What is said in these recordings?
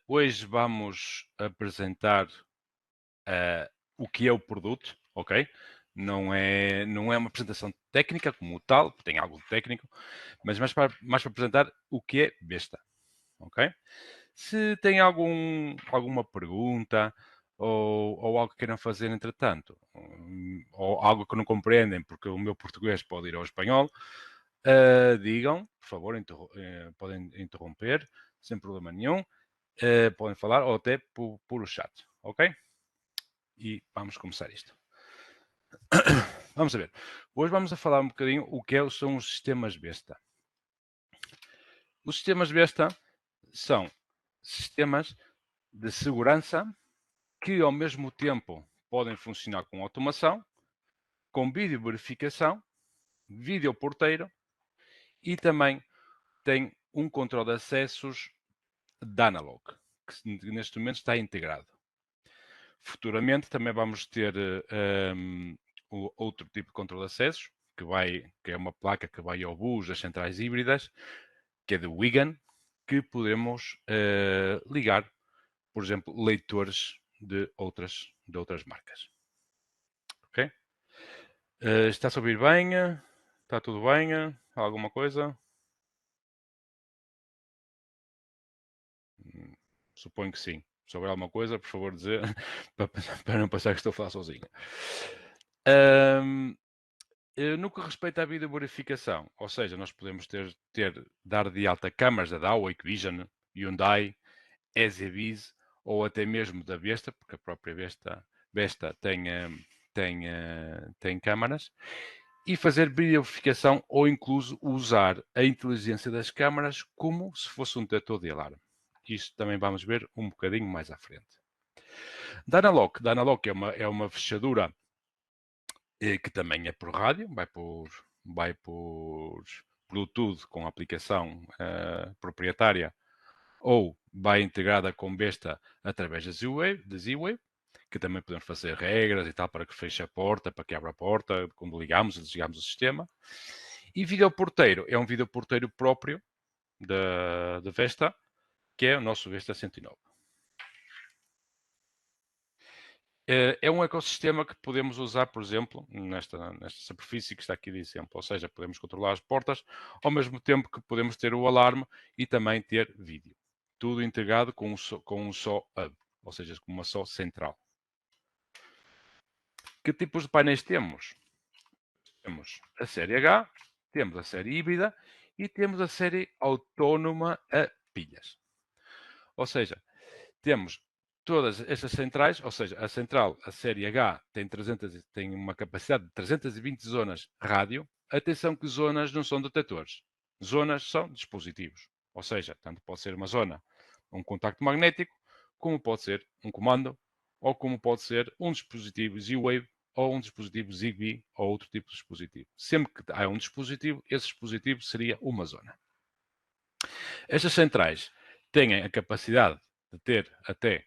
Hoje vamos apresentar o que é o produto, ok? Não é uma apresentação técnica como tal, tem algo de técnico, mas mais para apresentar o que é Vesta, ok? Se tem alguma pergunta ou algo que queiram fazer entretanto, ou algo que não compreendem, porque o meu português pode ir ao espanhol, digam, por favor, podem interromper, sem problema nenhum. Podem falar ou até por o chat, ok? E vamos começar isto. Vamos a ver. Hoje vamos a falar um bocadinho o que são os sistemas besta. Os sistemas besta são sistemas de segurança que ao mesmo tempo podem funcionar com automação, com vídeo verificação, vídeo porteiro e também tem um controle de acessos de analog, que neste momento está integrado. Futuramente também vamos ter outro tipo de controle de acessos, que é uma placa que vai ao bus das centrais híbridas, que é de Wigan, que podemos ligar, por exemplo, leitores de outras marcas. Ok? Está-se a ouvir bem? Está tudo bem? Alguma coisa? Suponho que sim. Se houver alguma coisa, por favor, dizer para não passar que estou a falar sozinho. No que respeita à videoverificação, ou seja, nós podemos dar de alta câmaras da DAO, Hikvision, Hyundai, EasyViz ou até mesmo da Vesta, porque a própria Vesta tem câmaras, e fazer videoverificação ou incluso usar a inteligência das câmaras como se fosse um detector de alarme. Isto também vamos ver um bocadinho mais à frente. Danalock é uma fechadura que também é por rádio, vai por Bluetooth com aplicação proprietária ou vai integrada com Vesta através da Z-Wave, que também podemos fazer regras e tal para que feche a porta, para que abra a porta quando ligamos e desligamos o sistema. E videoporteiro é um videoporteiro próprio da Vesta, que é o nosso Vesta 109. É um ecossistema que podemos usar, por exemplo, nesta superfície que está aqui de exemplo. Ou seja, podemos controlar as portas, ao mesmo tempo que podemos ter o alarme e também ter vídeo. Tudo integrado com um só hub, ou seja, com uma só central. Que tipos de painéis temos? Temos a série H, temos a série híbrida e temos a série autónoma a pilhas. Ou seja, temos todas estas centrais, ou seja, a série H tem uma capacidade de 320 zonas rádio. Atenção que zonas não são detectores. Zonas são dispositivos. Ou seja, tanto pode ser uma zona, um contacto magnético, como pode ser um comando, ou como pode ser um dispositivo Z-Wave, ou um dispositivo Zigbee, ou outro tipo de dispositivo. Sempre que há um dispositivo, esse dispositivo seria uma zona. Estas centrais têm a capacidade de ter até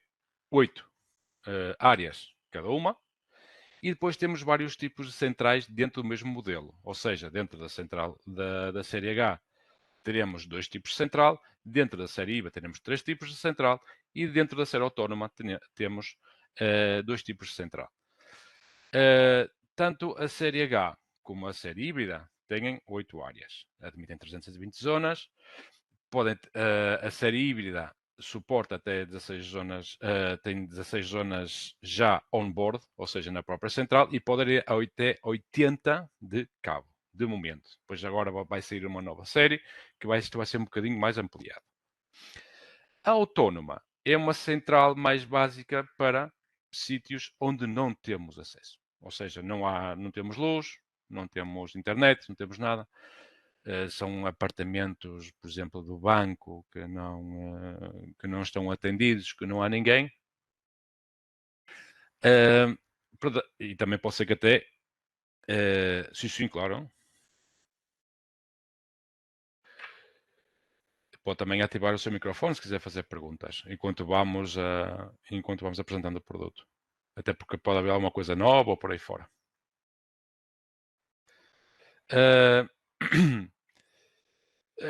8 áreas cada uma, e depois temos vários tipos de centrais dentro do mesmo modelo. Ou seja, dentro da central da série H teremos 2 tipos de central, dentro da série IVA teremos 3 tipos de central e dentro da série autónoma temos 2 tipos de central. Tanto a série H como a série híbrida têm 8 áreas, admitem 320 zonas. A série híbrida suporta até 16 zonas, tem 16 zonas já on-board, ou seja, na própria central, e pode ir até 80 de cabo, de momento. Pois agora vai sair uma nova série, que isto vai ser um bocadinho mais ampliado. A autónoma é uma central mais básica para sítios onde não temos acesso. Ou seja, não temos luz, não temos internet, não temos nada. São apartamentos, por exemplo, do banco que não estão atendidos, que não há ninguém. E também pode ser que até, sim, claro, pode também ativar o seu microfone se quiser fazer perguntas, enquanto vamos apresentando o produto. Até porque pode haver alguma coisa nova ou por aí fora.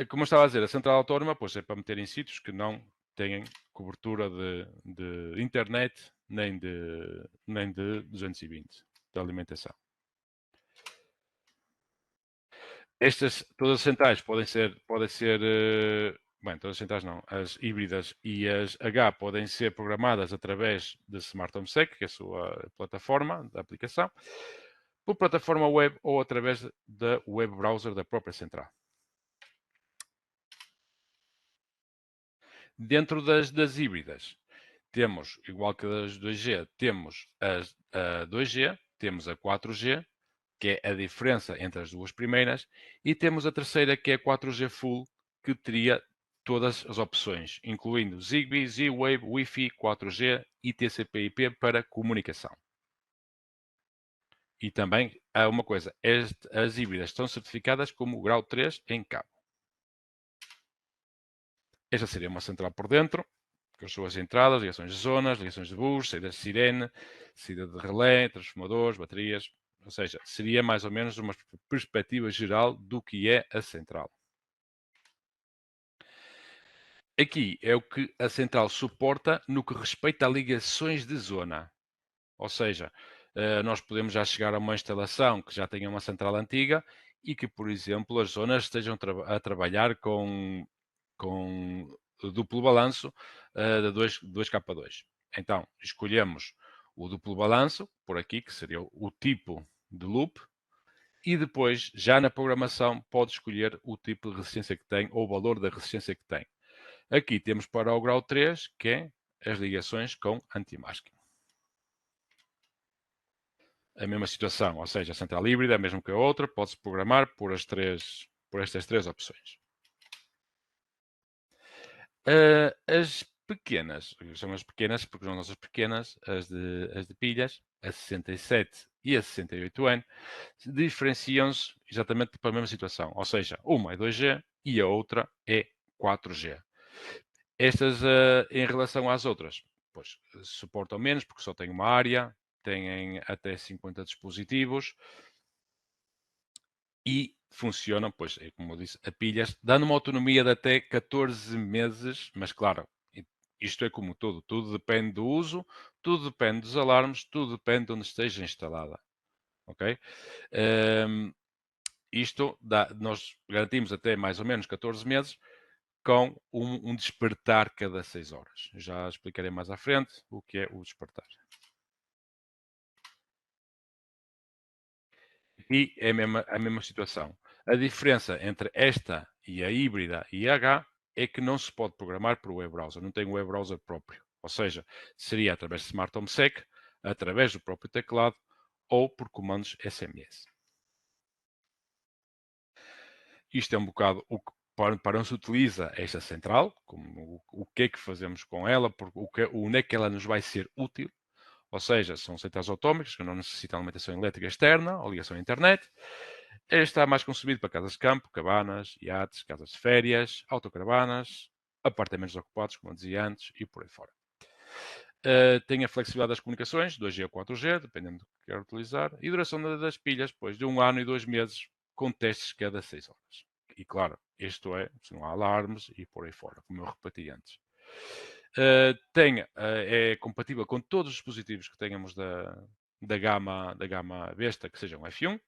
Como eu estava a dizer, a central autónoma, pois é para meter em sítios que não têm cobertura de internet nem de 220 de alimentação. Todas as centrais podem ser bem, todas as centrais não, as híbridas e as H podem ser programadas através de Smart Home Sec, que é a sua plataforma da aplicação, por plataforma web ou através da web browser da própria central. Dentro das híbridas, temos, igual que as 2G, temos a 2G, temos a 4G, que é a diferença entre as duas primeiras, e temos a terceira, que é a 4G Full, que teria todas as opções, incluindo Zigbee, Z-Wave, Wi-Fi, 4G e TCP/IP para comunicação. E também há uma coisa, as híbridas estão certificadas como grau 3 em cabo. Esta seria uma central por dentro, com as suas entradas, ligações de zonas, ligações de bus, saídas de sirene, saída de relé, transformadores, baterias. Ou seja, seria mais ou menos uma perspectiva geral do que é a central. Aqui é o que a central suporta no que respeita a ligações de zona. Ou seja, nós podemos já chegar a uma instalação que já tenha uma central antiga e que, por exemplo, as zonas estejam a trabalhar com duplo balanço de 2K2. Então, escolhemos o duplo balanço, por aqui, que seria o tipo de loop, e depois, já na programação, pode escolher o tipo de resistência que tem ou o valor da resistência que tem. Aqui temos para o grau 3, que é as ligações com anti-masking. A mesma situação, ou seja, a central híbrida, a mesma que a outra, pode-se programar por estas três opções. As pequenas, são as pequenas porque são as pequenas, as de pilhas, a 67 e a 68N, diferenciam-se exatamente para a mesma situação. Ou seja, uma é 2G e a outra é 4G. Estas, em relação às outras, pois, suportam menos porque só têm uma área, têm até 50 dispositivos e funcionam, pois, como eu disse, a pilhas, dando uma autonomia de até 14 meses, mas claro, isto é como tudo depende do uso, tudo depende dos alarmes, tudo depende de onde esteja instalada, ok? Nós garantimos até mais ou menos 14 meses com um despertar cada 6 horas. Já explicarei mais à frente o que é o despertar. E é a mesma situação. A diferença entre esta e a híbrida e a H é que não se pode programar por web browser, não tem um web browser próprio. Ou seja, seria através de Smart Home Sec, através do próprio teclado ou por comandos SMS. Isto é um bocado para onde se utiliza esta central, como o que é que fazemos com ela, onde é que ela nos vai ser útil. Ou seja, são centrais autónomas que não necessitam de alimentação elétrica externa ou ligação à internet. Está mais concebido para casas de campo, cabanas, iates, casas de férias, autocaravanas, apartamentos ocupados, como eu dizia antes, e por aí fora. Tem a flexibilidade das comunicações, 2G ou 4G, dependendo do que quer utilizar, e duração das pilhas, pois de 1 ano e 2 meses, com testes cada 6 horas. E claro, isto é, se não há alarmes e por aí fora, como eu repeti antes. É compatível com todos os dispositivos que tenhamos da gama Vesta, que sejam F1,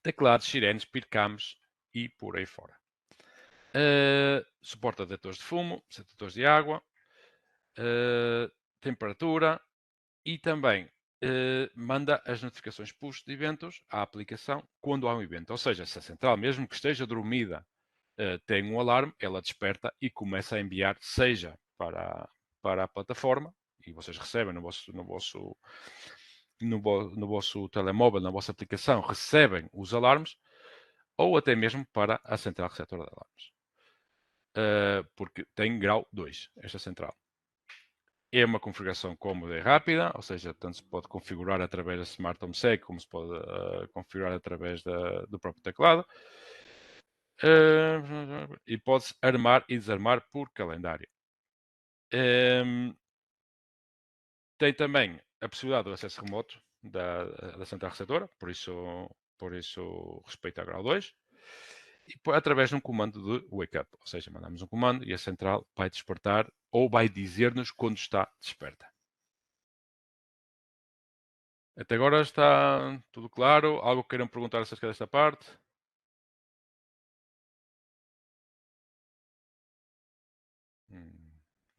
teclados, sirenes, pircams e por aí fora. Suporta detectores de fumo, detectores de água, temperatura e também manda as notificações push de eventos à aplicação quando há um evento. Ou seja, se a central, mesmo que esteja dormida, tem um alarme, ela desperta e começa a enviar, seja para a plataforma, e vocês recebem no vosso telemóvel, na vossa aplicação, recebem os alarmes, ou até mesmo para a central receptora de alarmes. Porque tem grau 2, esta central. É uma configuração cómoda e rápida, ou seja, tanto se pode configurar através da Smart Home Sec, como se pode configurar através do próprio teclado. E pode-se armar e desarmar por calendário. Tem também a possibilidade do acesso remoto da central receptora, por isso respeita a grau 2. através de um comando de wake up. Ou seja, mandamos um comando e a central vai despertar ou vai dizer-nos quando está desperta. Até agora está tudo claro? Algo que queiram perguntar acerca desta parte?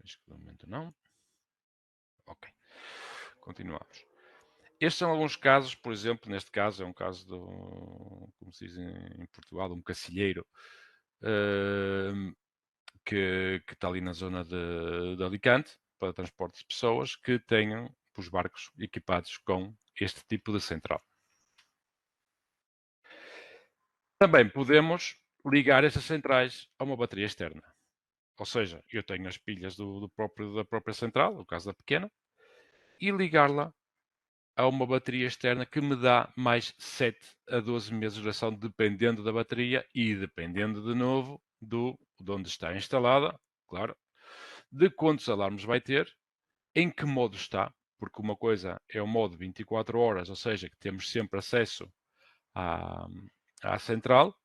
Acho que de momento não. Ok. Continuamos. Estes são alguns casos, por exemplo, neste caso é um caso do, como se diz em Portugal, um cacilheiro, que está ali na zona de Alicante, para transporte de pessoas, que tenham os barcos equipados com este tipo de central. Também podemos ligar essas centrais a uma bateria externa. Ou seja, eu tenho as pilhas da própria central, no caso da pequena, e ligá-la a uma bateria externa que me dá mais 7 a 12 meses de duração, dependendo da bateria e dependendo de novo de onde está instalada, claro, de quantos alarmes vai ter, em que modo está, porque uma coisa é o modo 24 horas, ou seja, que temos sempre acesso à central,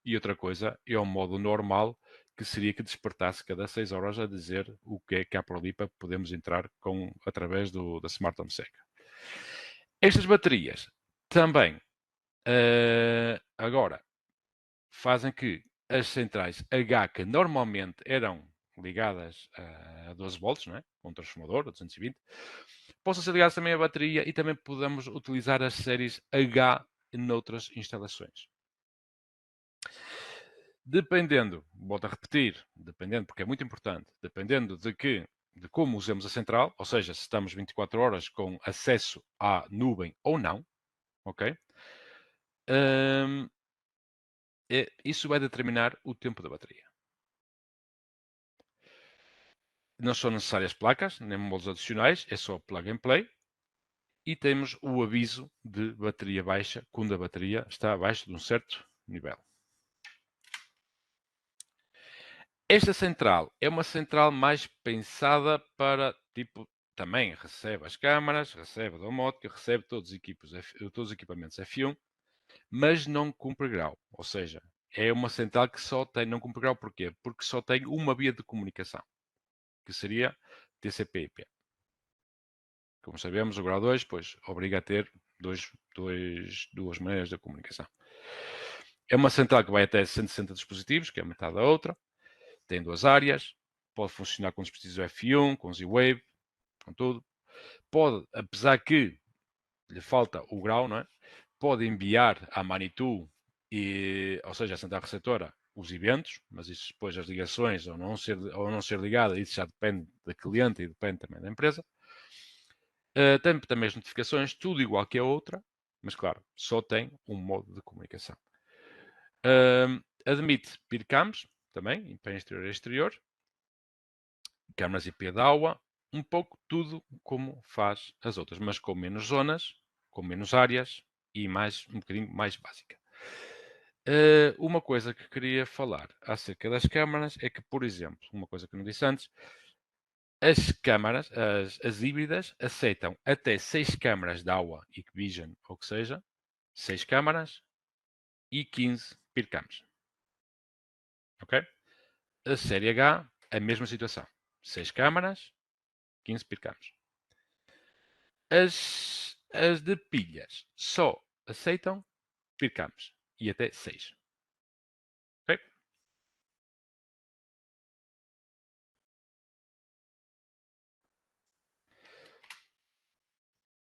e outra coisa é o modo normal, que seria que despertasse cada 6 horas a dizer o que é que há por ali para podermos entrar através da Smart Home Sec. Estas baterias também agora fazem que as centrais H, que normalmente eram ligadas a 12 volts, não é? Com um transformador, a 220, possam ser ligadas também à bateria e também podemos utilizar as séries H noutras instalações. Dependendo, volto a repetir, dependendo, porque é muito importante, dependendo de como usemos a central, ou seja, se estamos 24 horas com acesso à nuvem ou não, ok? Isso vai determinar o tempo da bateria. Não são necessárias placas, nem modos adicionais, é só plug and play. E temos o aviso de bateria baixa, quando a bateria está abaixo de um certo nível. Esta central é uma central mais pensada para, tipo, também recebe as câmaras, recebe a domótica, recebe todos os equipamentos F1, mas não cumpre grau. Ou seja, é uma central que não cumpre grau. Porquê? Porque só tem uma via de comunicação, que seria TCP/IP. Como sabemos, o grau 2, pois, obriga a ter duas maneiras de comunicação. É uma central que vai até 160 dispositivos, que é a metade da outra. Tem 2 áreas. Pode funcionar com dispositivos F1, com Z-Wave, com tudo. Pode, apesar que lhe falta o grau, não é? Pode enviar à Manitou, ou seja, a central receptora, os eventos, mas isso depois as ligações ou não ser ligada, isso já depende da cliente e depende também da empresa. Tem também as notificações, tudo igual que a outra, mas claro, só tem um modo de comunicação. Admite PIR-CAMs também, para interior e exterior, câmaras IP da AUA, um pouco tudo como faz as outras, mas com menos zonas, com menos áreas e um bocadinho mais básica. Uma coisa que queria falar acerca das câmaras é que, por exemplo, uma coisa que não disse antes, as câmaras, as híbridas, aceitam até 6 câmaras de AUA e Vision, ou que seja, 6 câmaras e 15 PIR-CAMs. Ok? A série H, a mesma situação. 6 câmaras, 15 PIR-CAMs. As de pilhas só aceitam PIR-CAMs e até 6. Ok?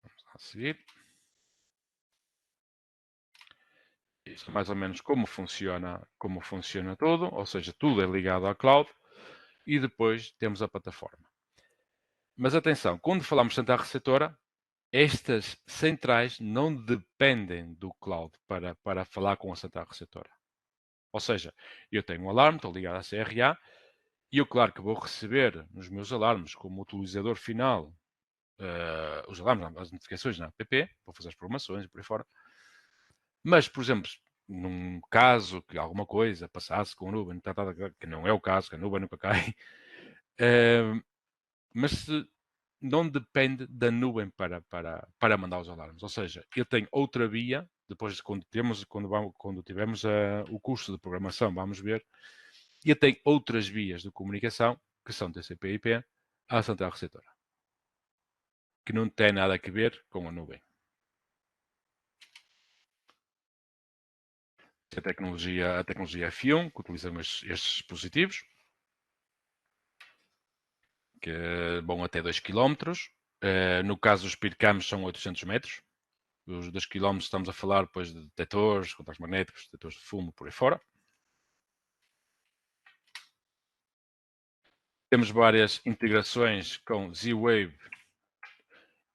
Vamos lá seguir. Isto é mais ou menos como funciona tudo, ou seja, tudo é ligado à cloud e depois temos a plataforma. Mas atenção, quando falamos de central receptora, estas centrais não dependem do cloud para falar com a central receptora. Ou seja, eu tenho um alarme, estou ligado à CRA, e eu, claro, que vou receber nos meus alarmes, como utilizador final, os alarmes, as notificações na app, vou fazer as programações e por aí fora. Mas, por exemplo, num caso que alguma coisa passasse com a nuvem, que não é o caso, que a nuvem nunca cai, mas se não depende da nuvem para mandar os alarmes. Ou seja, ele tem outra via, depois quando tivermos o curso de programação, vamos ver, ele tem outras vias de comunicação, que são TCP/IP, à central receptora, que não tem nada a ver com a nuvem. A tecnologia F1, que utilizam estes dispositivos, que vão até 2 km. No caso dos PIRCAMs são 800 metros. Os 2 km estamos a falar depois de detectores, contactos magnéticos, detectores de fumo, por aí fora. Temos várias integrações com Z-Wave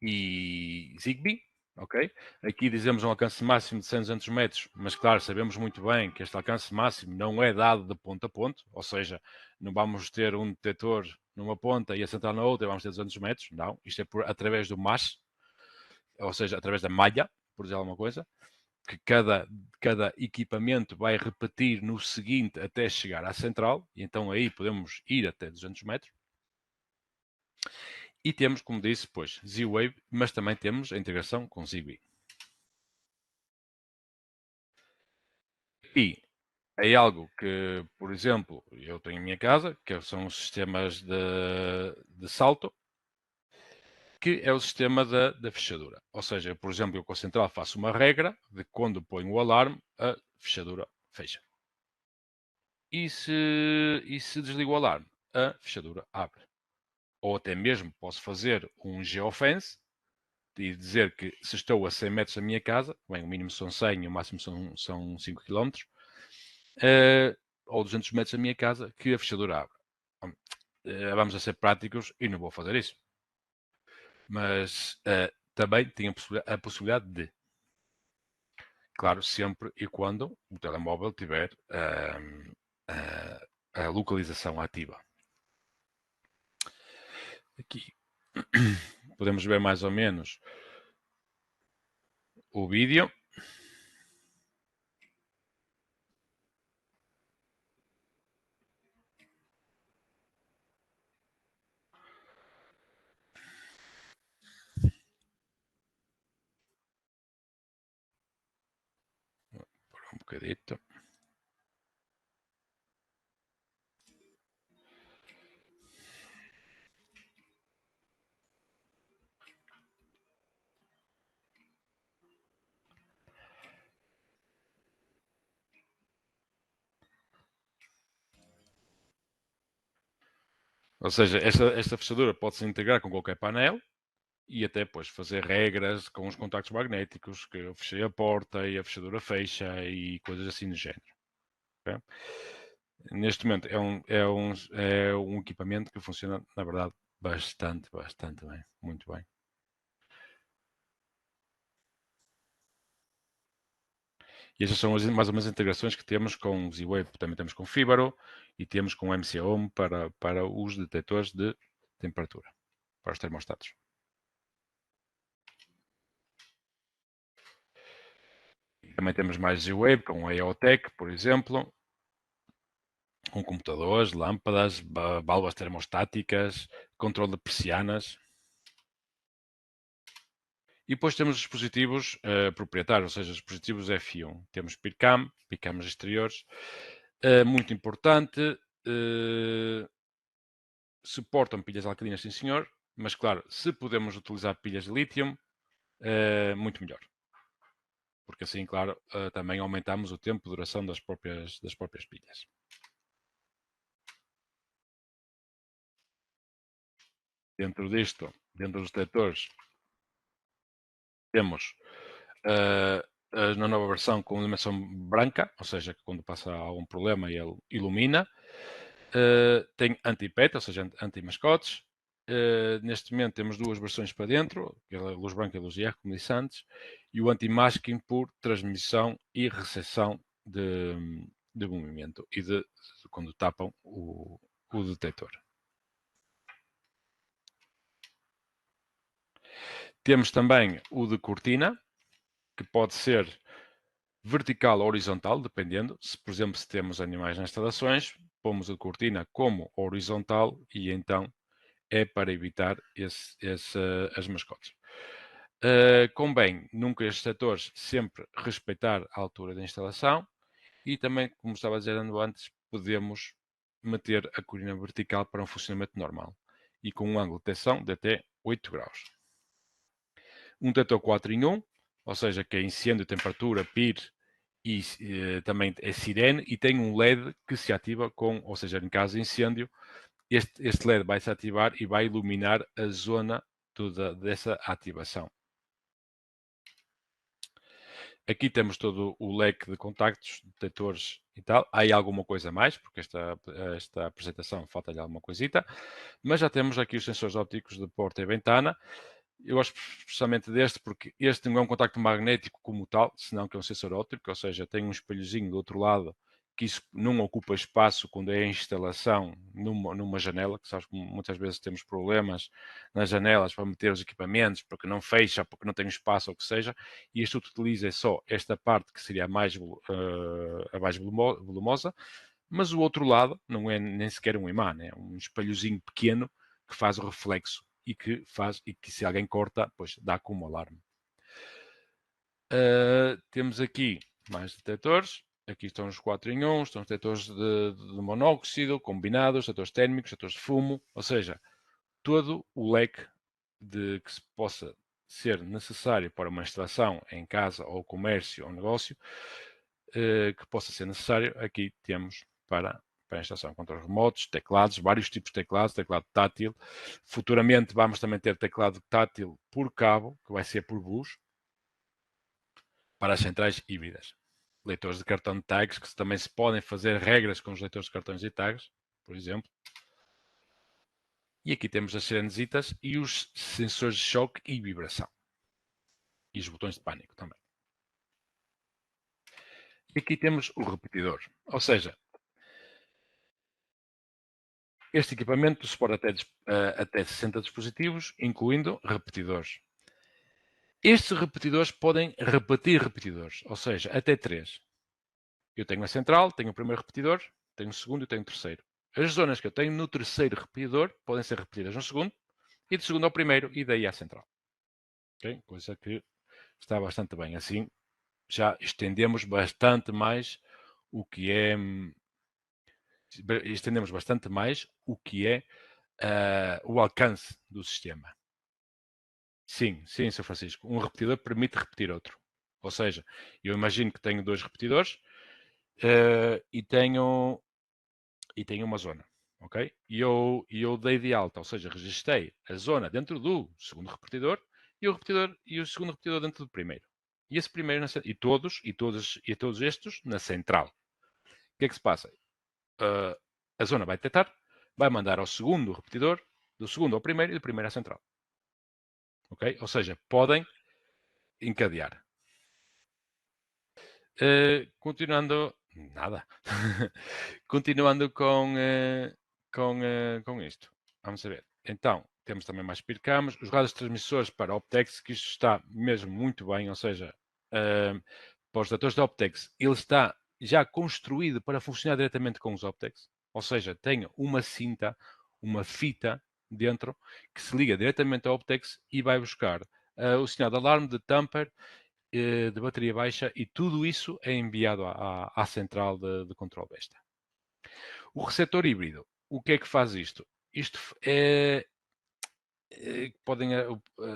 e Zigbee. Ok? Aqui dizemos um alcance máximo de 100 200 metros, mas claro, sabemos muito bem que este alcance máximo não é dado de ponto a ponto, ou seja, não vamos ter um detector numa ponta e a central na outra e vamos ter 200 metros, não, isto é através do MAS, ou seja, através da malha, por dizer alguma coisa, que cada equipamento vai repetir no seguinte até chegar à central, e então aí podemos ir até 200 metros. E temos, como disse, pois, Z-Wave, mas também temos a integração com Zigbee. E é algo que, por exemplo, eu tenho em minha casa, que são os sistemas de salto, que é o sistema da fechadura. Ou seja, por exemplo, eu com a central faço uma regra de quando ponho o alarme, a fechadura fecha. E se desligo o alarme, a fechadura abre. Ou até mesmo posso fazer um geofence e dizer que se estou a 100 metros da minha casa, bem, o mínimo são 100 e o máximo são 5 km, ou 200 metros da minha casa, que a fechadura abre. Vamos a ser práticos e não vou fazer isso. Mas também tenho a possibilidade de, claro, sempre e quando o telemóvel tiver a localização ativa. Aqui podemos ver mais ou menos o vídeo. Por um bocadito. Ou seja, esta fechadura pode-se integrar com qualquer painel e até depois fazer regras com os contactos magnéticos, que eu fechei a porta e a fechadura fecha e coisas assim do género. Okay? Neste momento é um equipamento que funciona, na verdade, bastante bem, muito bem. E estas são mais ou menos as integrações que temos com o Z-Wave, também temos com Fibaro e temos com o MC-Home para os detectores de temperatura, para os termostatos. Também temos mais Z-Wave com a EOTech, por exemplo, com computadores, lâmpadas, válvulas termostáticas, controle de persianas. E depois temos os dispositivos proprietários, ou seja, os dispositivos F1. Temos PIRCAMs exteriores, muito importante, suportam pilhas alcalinas, sim senhor, mas claro, se podemos utilizar pilhas de lítio, muito melhor. Porque assim, claro, também aumentamos o tempo de duração das próprias pilhas. Dentro disto, dentro dos detectores, temos na nova versão com iluminação branca, ou seja, que quando passa algum problema ele ilumina. Tem anti-pet, ou seja, anti-mascotes. Neste momento temos duas versões para dentro, que é a luz branca e a luz IR, como disse antes, e o anti-masking por transmissão e recepção de movimento e de quando tapam o detector. Temos também o de cortina, que pode ser vertical ou horizontal, dependendo. Se, por exemplo, se temos animais nas instalações, pomos a cortina como horizontal e então é para evitar as mascotes. Convém, nunca estes setores, sempre respeitar a altura da instalação e também, como estava dizendo antes, podemos meter a cortina vertical para um funcionamento normal e com um ângulo de detecção de até 8 graus. Um detector 4 em 1, ou seja, que é incêndio, temperatura, PIR e também é sirene, e tem um LED que se ativa com, ou seja, em caso de incêndio, este LED vai se ativar e vai iluminar a zona dessa ativação. Aqui temos todo o leque de contactos, detectores e tal. Há aí alguma coisa a mais, porque esta apresentação falta-lhe alguma coisita. Mas já temos aqui os sensores ópticos de porta e ventana. Eu gosto especialmente deste porque este não é um contacto magnético como tal, senão que é um sensor óptico, ou seja, tem um espelhozinho do outro lado que isso não ocupa espaço quando é a instalação numa janela, que sabes que muitas vezes temos problemas nas janelas para meter os equipamentos, porque não fecha, porque não tem espaço ou o que seja, e este utiliza só esta parte que seria a mais volumosa, mas o outro lado não é nem sequer um imã, é um espelhozinho pequeno que faz o reflexo e que se alguém corta, pois dá como alarme. Temos aqui mais detectores. Aqui estão os 4 em 1, estão os detectores de monóxido, combinados, detectores térmicos, detectores de fumo, ou seja, todo o leque que se possa ser necessário para uma instalação em casa ou comércio ou negócio, que possa ser necessário, aqui temos para a instalação. Controles remotos, teclados, vários tipos de teclados, teclado tátil. Futuramente vamos também ter teclado tátil por cabo, que vai ser por bus, para as centrais híbridas. Leitores de cartão de tags, que também se podem fazer regras com os leitores de cartões de tags, por exemplo. E aqui temos as sirenesitas e os sensores de choque e vibração. E os botões de pânico também. E aqui temos o repetidor. Ou seja, este equipamento suporta até 60 dispositivos, incluindo repetidores. Estes repetidores podem repetir repetidores, ou seja, até 3. Eu tenho a central, tenho o primeiro repetidor, tenho o segundo e tenho o terceiro. As zonas que eu tenho no terceiro repetidor podem ser repetidas no segundo, e do segundo ao primeiro, e daí à central. Okay? Coisa que está bastante bem. Assim, já estendemos bastante mais o que é... Estendemos bastante mais o que é o alcance do sistema. Sim, sim, Sr. Francisco. Um repetidor permite repetir outro. Ou seja, eu imagino que tenho 2 repetidores e tenho uma zona, ok? E eu dei de alta, ou seja, registrei a zona dentro do segundo repetidor e o segundo repetidor dentro do primeiro. E esse primeiro e todos estes na central. O que é que se passa? A zona vai detectar, vai mandar ao segundo repetidor, do segundo ao primeiro e do primeiro à central. Ok? Ou seja, podem encadear. Continuando, nada. Continuando com isto. Vamos ver. Então, temos também mais pircamos. Os rádios transmissores para Optex, que isto está mesmo muito bem, ou seja, para os detectores da Optex, ele está já construído para funcionar diretamente com os Optex. Ou seja, tem uma cinta, uma fita dentro, que se liga diretamente ao Optex e vai buscar o sinal de alarme, de tamper, de bateria baixa, e tudo isso é enviado à central de controle besta. O receptor híbrido, o que é que faz isto? Isto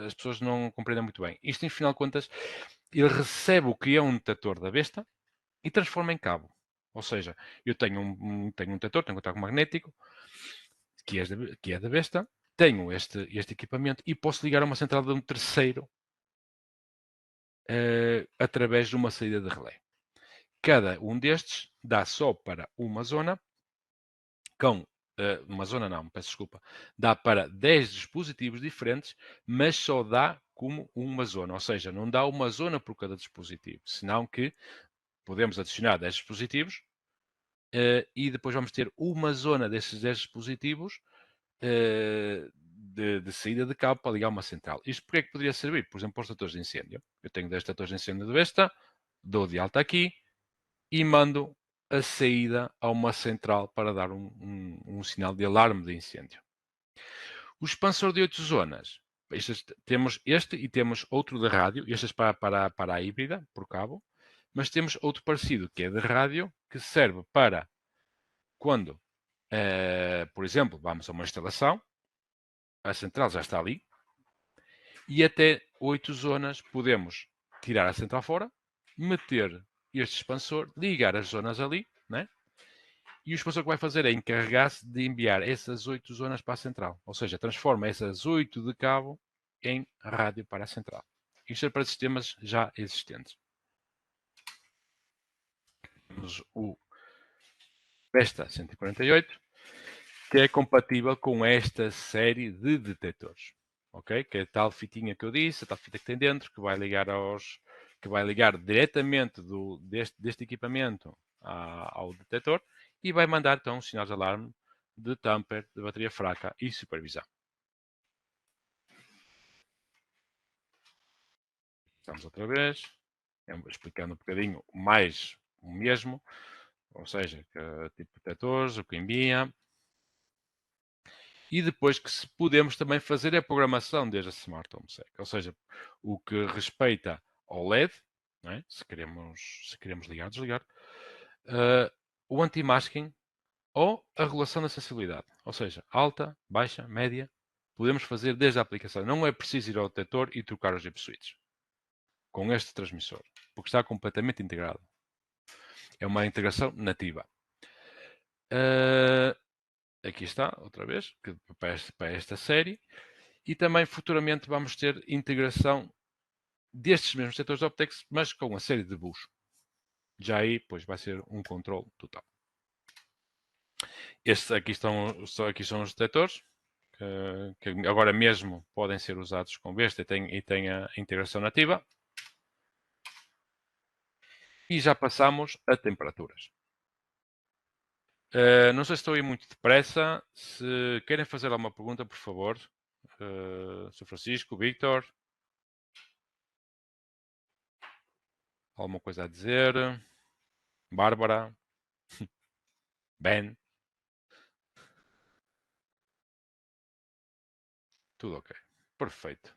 as pessoas não compreendem muito bem. Isto, em final de contas, ele recebe o que é um detector da besta e transforma em cabo. Ou seja, eu tenho um detector, tenho um contacto magnético, que é da besta, tenho este equipamento e posso ligar a uma central de um terceiro através de uma saída de relé. Cada um destes dá só para uma zona, com uma zona não, peço desculpa, dá para 10 dispositivos diferentes, mas só dá como uma zona, ou seja, não dá uma zona por cada dispositivo, senão que podemos adicionar 10 dispositivos e depois vamos ter uma zona desses 10 dispositivos de saída de cabo para ligar uma central. Isto porque é que poderia servir? Por exemplo, para os detectores de incêndio. Eu tenho 10 detectores de incêndio de besta, dou de alta aqui, e mando a saída a uma central para dar um sinal de alarme de incêndio. O expansor de 8 zonas. Temos este e temos outro de rádio. Este é para a híbrida, por cabo. Mas temos outro parecido, que é de rádio, que serve para quando, por exemplo, vamos a uma instalação, a central já está ali, e até 8 zonas podemos tirar a central fora, meter este expansor, ligar as zonas ali, né? E o expansor que vai fazer é encarregar-se de enviar essas 8 zonas para a central. Ou seja, transforma essas 8 de cabo em rádio para a central. Isto é para sistemas já existentes. Temos o Vesta 148, que é compatível com esta série de detectores. Ok? Que é a tal fitinha que eu disse, a tal fita que tem dentro, que vai ligar diretamente deste equipamento ao detector e vai mandar então um sinal de alarme de tamper, de bateria fraca e supervisão. Estamos outra vez, explicando um bocadinho mais o mesmo, ou seja, que tipo de detectores, o que envia. E depois que podemos também fazer a programação desde a Smart Home Sec, ou seja, o que respeita ao LED, não é? se queremos ligar ou desligar, o anti-masking ou a regulação da sensibilidade, ou seja, alta, baixa, média, podemos fazer desde a aplicação. Não é preciso ir ao detector e trocar os chip switches com este transmissor, porque está completamente integrado. É uma integração nativa. Aqui está, outra vez, para esta série. E também futuramente vamos ter integração destes mesmos setores de Optex, mas com a série de bus. Já aí, pois, vai ser um controle total. Estes aqui são os detectores, que agora mesmo podem ser usados com Vesta e têm a integração nativa. E já passamos a temperaturas. Não sei se estou aí muito depressa. Se querem fazer alguma pergunta, por favor. Sr. Francisco, Victor. Alguma coisa a dizer? Bárbara? Ben? Tudo ok. Perfeito.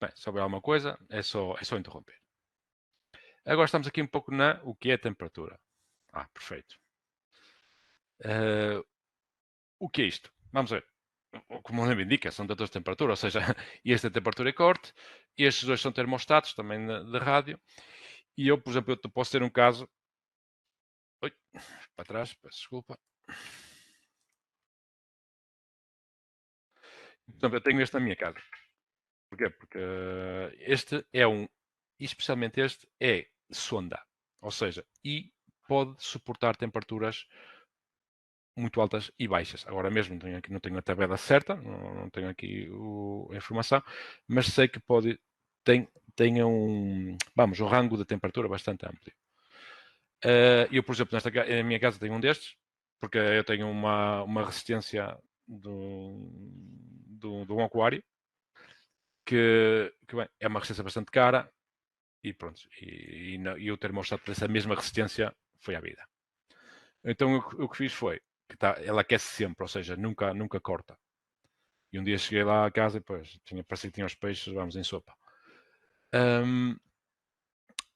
Bem, se houver alguma coisa, é só interromper. Agora estamos aqui um pouco o que é a temperatura. Perfeito. O que é isto? Vamos ver. Como o nome indica, são detectores de temperatura, ou seja, este é temperatura e corte, estes dois são termostatos, também de rádio, e eu, por exemplo, eu posso ter um caso... Oi, para trás, peço desculpa. Por exemplo, eu tenho este na minha casa. Porquê? Porque este é especialmente este é sonda, ou seja, e pode suportar temperaturas muito altas e baixas. Agora mesmo não tenho a tabela certa, não tenho aqui a informação, mas sei que tem um rango de temperatura bastante amplo. Eu, por exemplo, na minha casa tenho um destes, porque eu tenho uma resistência de um aquário, que bem, é uma resistência bastante cara, e pronto, e o termostato dessa mesma resistência foi à vida. Então o que fiz foi, ela aquece sempre, ou seja, nunca corta. E um dia cheguei lá à casa e depois parecia que tinha os peixes, vamos, em sopa.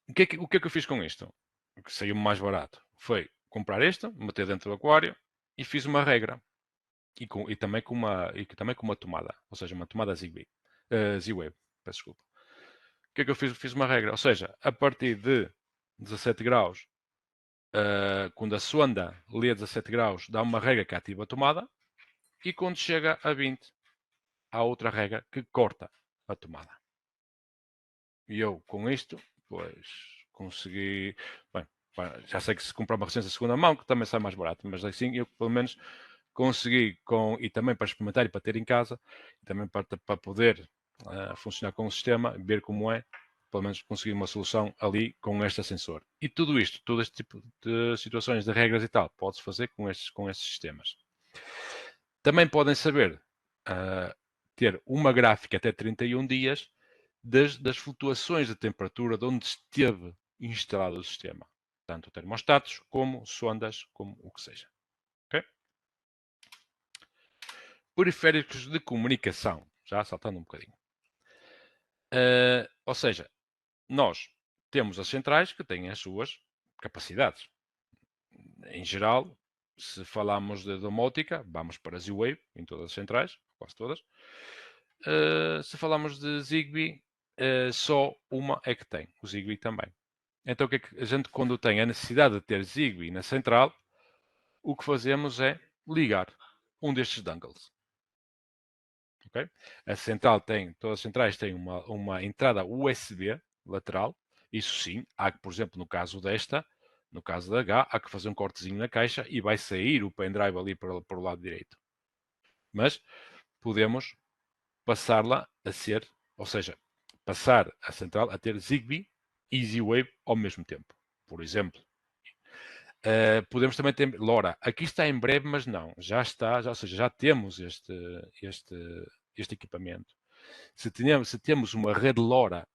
O que é que eu fiz com isto? O que saiu mais barato foi comprar este, meter dentro do aquário e fiz uma regra. E também com uma tomada, ou seja, uma tomada Z-Wave. Peço desculpa. O que é que eu fiz? Fiz uma regra, ou seja, a partir de 17 graus, quando a sonda lê 17 graus, dá uma regra que ativa a tomada, e quando chega a 20, há outra regra que corta a tomada. E eu, com isto, pois, consegui... Bem, já sei que se comprar uma resistência de segunda mão, que também sai mais barato, mas assim eu, pelo menos, consegui, e também para experimentar e para ter em casa, e também para poder funcionar com o sistema, ver como é, pelo menos conseguir uma solução ali com este sensor. E tudo isto, todo este tipo de situações, de regras e tal, pode-se fazer com estes sistemas. Também podem saber ter uma gráfica até 31 dias das flutuações de temperatura de onde esteve instalado o sistema. Tanto termostatos, como sondas, como o que seja. Okay? periféricos de comunicação, já saltando um bocadinho. Ou seja, nós temos as centrais que têm as suas capacidades. Em geral, se falamos de domótica, vamos para Z-Wave em todas as centrais, quase todas. Se falamos de Zigbee, só uma é que tem, o Zigbee também. Então, o que é que a gente, quando tem a necessidade de ter Zigbee na central, o que fazemos é ligar um destes dongles. Okay? A central tem, todas as centrais têm uma entrada USB lateral. Isso sim, há que, por exemplo, no caso desta, no caso da H, há que fazer um cortezinho na caixa e vai sair o pendrive ali para o lado direito. Mas podemos passá-la a ser, ou seja, passar a central a ter Zigbee e Z-Wave ao mesmo tempo. Por exemplo, podemos também ter LoRa. Aqui está em breve, mas não. Já está, ou seja, já temos este equipamento. Se temos uma rede LoRa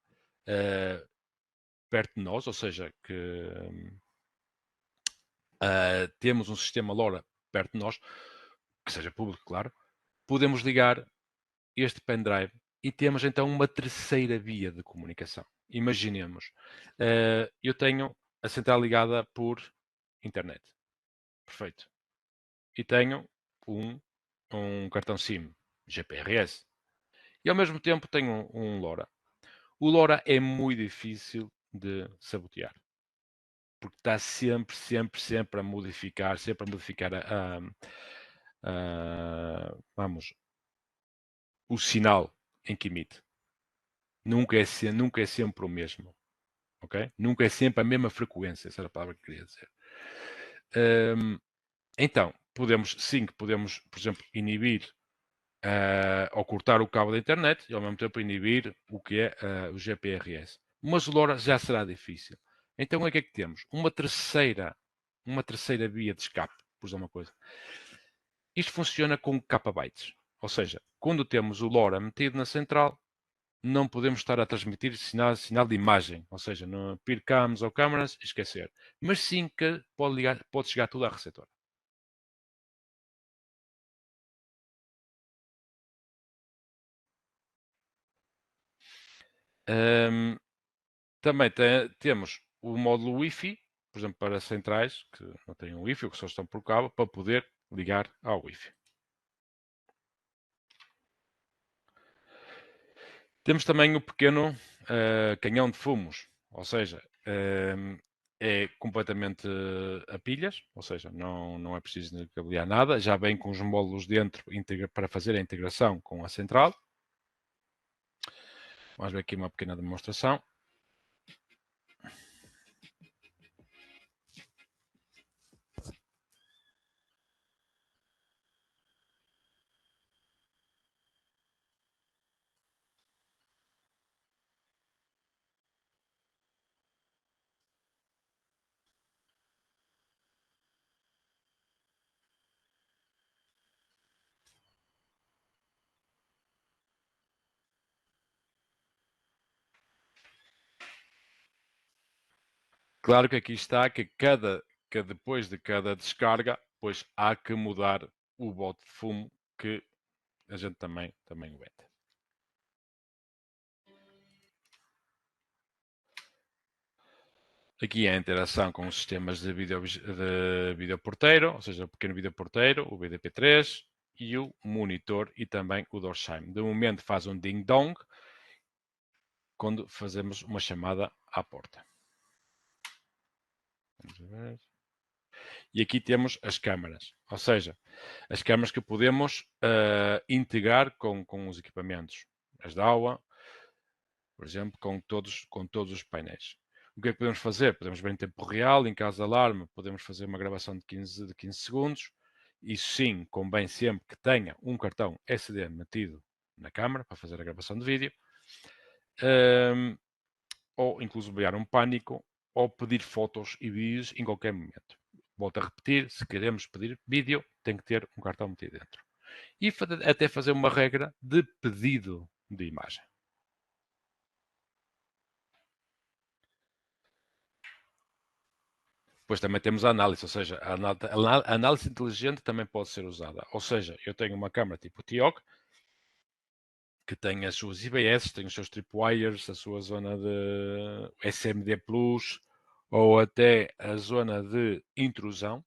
perto de nós, ou seja, que temos um sistema LoRa perto de nós, que seja público, claro, podemos ligar este pendrive e temos então uma terceira via de comunicação. Imaginemos, eu tenho a central ligada por internet. Perfeito. E tenho um cartão SIM GPRS. E ao mesmo tempo tenho um LoRa. O LoRa é muito difícil de sabotear. Porque está sempre a modificar, vamos, o sinal em que emite. Nunca é sempre o mesmo. Okay? Nunca é sempre a mesma frequência, essa era a palavra que queria dizer. Então, podemos, por exemplo, inibir ou cortar o cabo da internet e ao mesmo tempo inibir o que é o GPRS. Mas o LoRa já será difícil. Então, o que é que temos? Uma terceira via de escape, por dizer uma coisa. Isto funciona com kbytes. Ou seja, quando temos o LoRa metido na central, não podemos estar a transmitir sinal de imagem. Ou seja, no peercams ou câmaras, esquecer. Mas sim que pode chegar tudo à receptora. Também temos o módulo Wi-Fi, por exemplo, para centrais que não têm um Wi-Fi ou que só estão por cabo, para poder ligar ao Wi-Fi. Temos também o pequeno canhão de fumos, ou seja, é completamente a pilhas, ou seja, não é preciso cablear nada, já vem com os módulos dentro para fazer a integração com a central. Vamos ver aqui uma pequena demonstração. Claro que aqui está que depois de cada descarga, pois há que mudar o bote de fumo que a gente também vende. Aqui é a interação com os sistemas de vídeo porteiro, ou seja, o pequeno vídeo porteiro, o BDP3 e o monitor e também o Dorsheim. De momento faz um ding-dong quando fazemos uma chamada à porta. Vamos ver. E aqui temos as câmaras, ou seja, as câmaras que podemos integrar com os equipamentos. As da AUA, por exemplo, com todos os painéis. O que é que podemos fazer? Podemos ver em tempo real, em caso de alarme, podemos fazer uma gravação de 15 segundos. Isso sim, convém sempre que tenha um cartão SD metido na câmara para fazer a gravação de vídeo. Ou incluso enviar um pânico ou pedir fotos e vídeos em qualquer momento. Volto a repetir, se queremos pedir vídeo, tem que ter um cartão metido dentro. E até fazer uma regra de pedido de imagem. Depois também temos a análise, ou seja, a análise inteligente também pode ser usada. Ou seja, eu tenho uma câmara tipo TIOC, que tem as suas IBS, tem os seus tripwires, a sua zona de SMD+, ou até a zona de intrusão,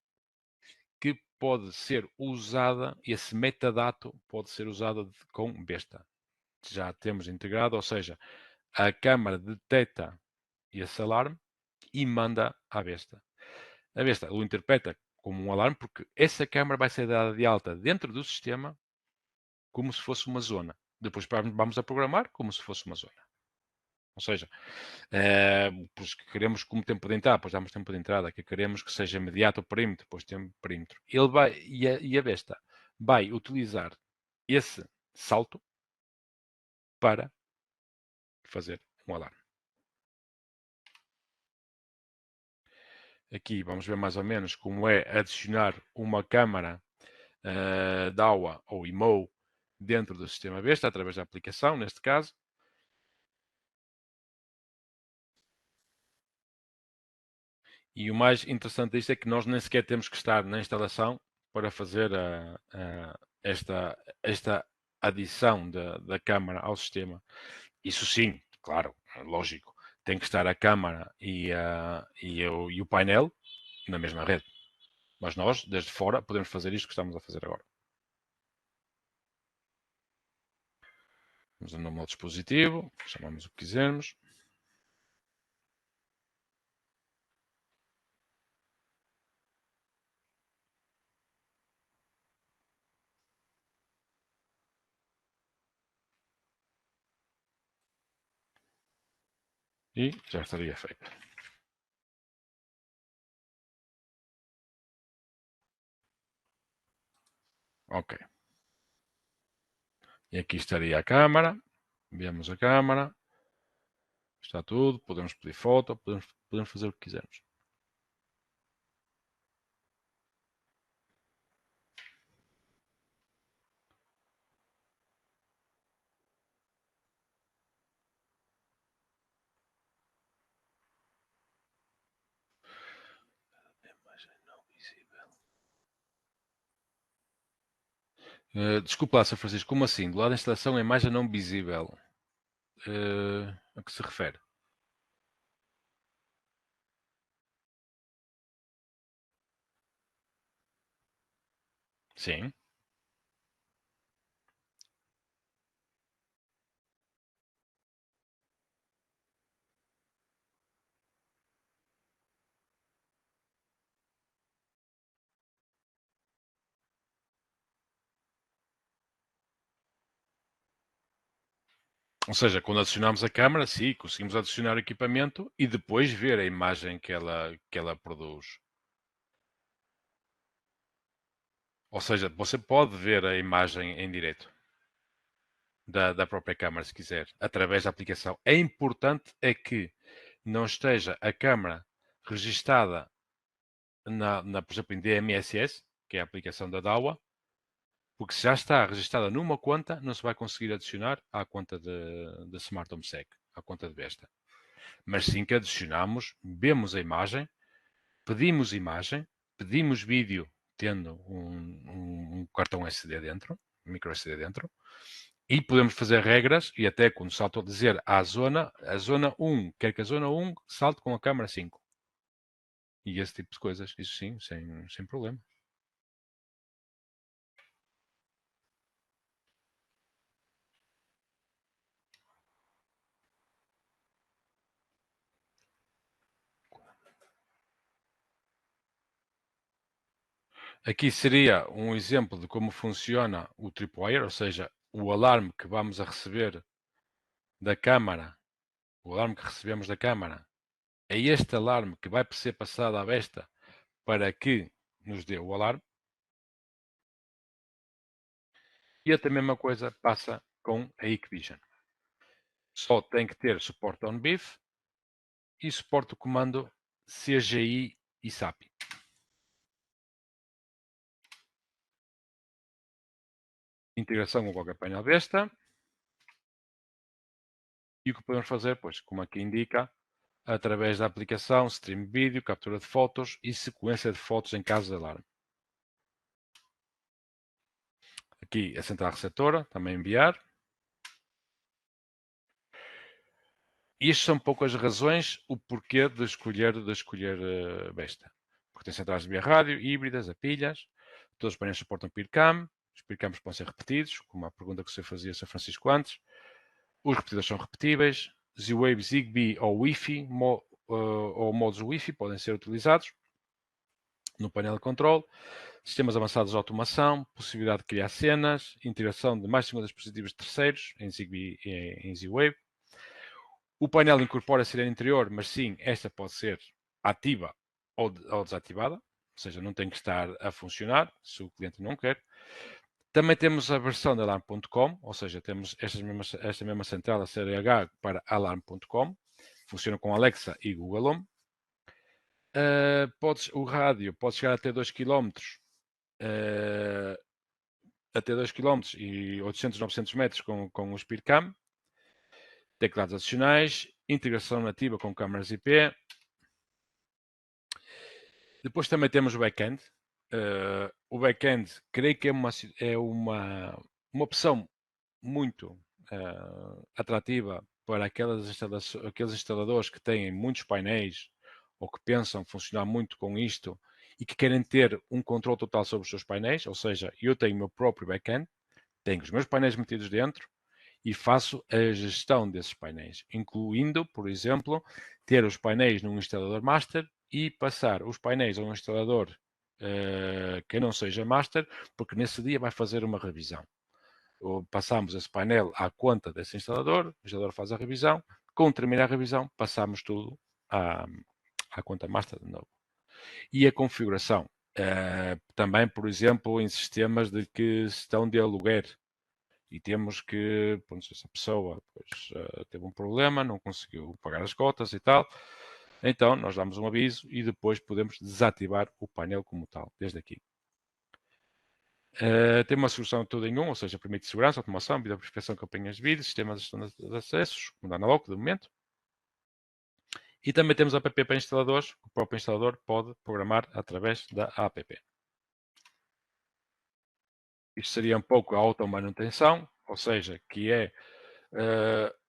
que pode ser usada, esse metadato pode ser usado com besta. Já temos integrado, ou seja, a câmara detecta esse alarme e manda à besta. A besta o interpreta como um alarme porque essa câmara vai ser dada de alta dentro do sistema como se fosse uma zona. Depois vamos a programar como se fosse uma zona. Ou seja, pois que queremos como tempo de entrada, depois damos tempo de entrada, que queremos que seja imediato o perímetro, depois tempo perímetro. Ele vai, e a besta vai utilizar esse salto para fazer um alarme. Aqui vamos ver mais ou menos como é adicionar uma câmara DAWA ou IMO dentro do sistema besta, através da aplicação, neste caso. E o mais interessante disto é que nós nem sequer temos que estar na instalação para fazer esta adição da câmara ao sistema. Isso sim, claro, lógico, tem que estar a câmara e o painel na mesma rede. Mas nós, desde fora, podemos fazer isto que estamos a fazer agora. Vamos no modo dispositivo, chamamos o que quisermos. E já estaria feito. Ok. E aqui estaria a câmara. Vemos a câmara. Está tudo. Podemos pedir foto. Podemos fazer o que quisermos. Desculpa lá, Sr. Francisco, como assim? Do lado da instalação a imagem não visível. A que se refere? Sim. Ou seja, quando adicionamos a câmara, sim, conseguimos adicionar o equipamento e depois ver a imagem que ela produz. Ou seja, você pode ver a imagem em direto da própria câmara, se quiser, através da aplicação. É importante é que não esteja a câmara registada, por exemplo, em DMSS, que é a aplicação da DAWA, porque se já está registada numa conta, não se vai conseguir adicionar à conta de Smart Home Sec, à conta de Besta. Mas sim que adicionamos, vemos a imagem, pedimos vídeo tendo um cartão SD dentro, um micro SD dentro, e podemos fazer regras e até quando salto a dizer a zona 1, quer que a zona 1 salte com a câmera 5. E esse tipo de coisas, isso sim, sem problema. Aqui seria um exemplo de como funciona o tripwire, ou seja, o alarme que vamos a receber da câmara, o alarme que recebemos da câmara, é este alarme que vai ser passado à besta para que nos dê o alarme. E a mesma coisa passa com a Hikvision. Só tem que ter suporte on BIF e suporte o comando CGI e SAPI. Integração com qualquer painel besta. E o que podemos fazer, pois, como aqui indica, através da aplicação, stream vídeo, captura de fotos e sequência de fotos em caso de alarme. Aqui a central receptora, também enviar. E estas são poucas razões o porquê de escolher Besta. Porque tem centrais via rádio, híbridas, a pilhas, todos os painéis suportam PIRCAM, os PIRCAMs podem ser repetidos, como a pergunta que você fazia, Sr. Francisco, antes. Os repetidores são repetíveis, Z-Wave, Zigbee ou Wi-Fi, ou modos Wi-Fi podem ser utilizados no painel de controle. Sistemas avançados de automação, possibilidade de criar cenas, integração de mais de 50 dispositivos terceiros em Zigbee e em Z-Wave. O painel incorpora a sirene interior, mas sim, esta pode ser ativa ou desativada, ou seja, não tem que estar a funcionar se o cliente não quer. Também temos a versão da Alarm.com, ou seja, temos esta mesma central, a série H, para Alarm.com. Funciona com Alexa e Google Home. O rádio pode chegar até 2 km, até 2 km e 800, 900 metros com o SpeedCam. Teclados adicionais, integração nativa com câmaras IP. Depois também temos o back-end. O back-end, creio que é uma opção muito atrativa para aqueles instaladores que têm muitos painéis ou que pensam funcionar muito com isto e que querem ter um controle total sobre os seus painéis, ou seja, eu tenho o meu próprio back-end, tenho os meus painéis metidos dentro e faço a gestão desses painéis, incluindo, por exemplo, ter os painéis num instalador master e passar os painéis a um instalador que não seja master, porque nesse dia vai fazer uma revisão. Passamos esse painel à conta desse instalador, o instalador faz a revisão, com terminar a revisão, passamos tudo à conta master de novo. E a configuração, também, por exemplo, em sistemas de que estão de aluguer, e temos que, pronto, essa pessoa teve um problema, não conseguiu pagar as cotas e tal, então nós damos um aviso e depois podemos desativar o painel como tal, desde aqui. Tem uma solução tudo em um, ou seja, permite segurança, automação, videoprospecção, campanhas de vídeo, sistema de gestão de acessos, como analógico de momento. E também temos a app para instaladores, o próprio instalador pode programar através da app. Isto seria um pouco a automanutenção, ou seja, que é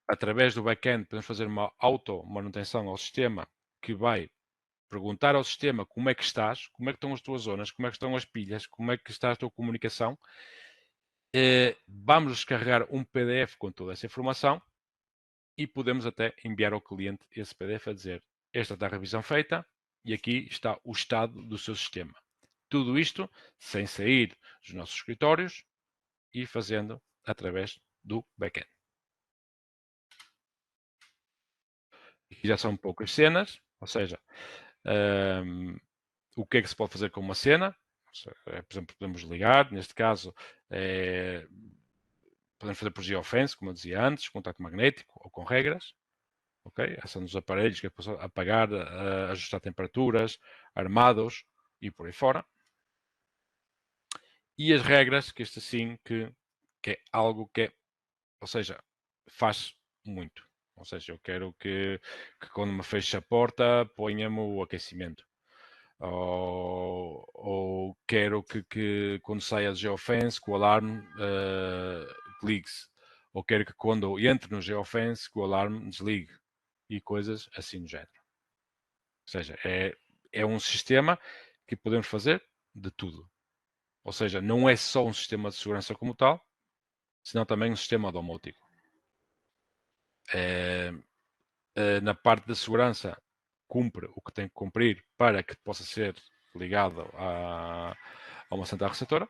através do back-end podemos fazer uma automanutenção ao sistema que vai perguntar ao sistema como é que estás, como é que estão as tuas zonas, como é que estão as pilhas, como é que está a tua comunicação. Vamos descarregar um PDF com toda essa informação e podemos até enviar ao cliente esse PDF a dizer: esta está a revisão feita e aqui está o estado do seu sistema. Tudo isto sem sair dos nossos escritórios e fazendo através do back-end. Aqui já são poucas cenas, ou seja, o que é que se pode fazer com uma cena? Por exemplo, podemos ligar, neste caso, podemos fazer por geofence, como eu dizia antes, contacto magnético ou com regras. Okay? São dos aparelhos que é possível apagar, ajustar temperaturas, armados e por aí fora. E as regras, que este sim, que é algo que é, ou seja, faz muito. Ou seja, eu quero que quando me feche a porta ponha-me o aquecimento. Ou quero que quando saia de geofence que o alarme ligue-se. Ou quero que quando entre no geofence que o alarme desligue. E coisas assim do género. Ou seja, é um sistema que podemos fazer de tudo. Ou seja, não é só um sistema de segurança como tal, senão também um sistema domótico. Na parte da segurança, cumpre o que tem que cumprir para que possa ser ligado a uma central receptora.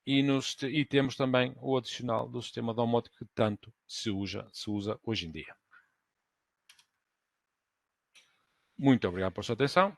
E temos também o adicional do sistema domótico que tanto se usa hoje em dia. Muito obrigado pela sua atenção.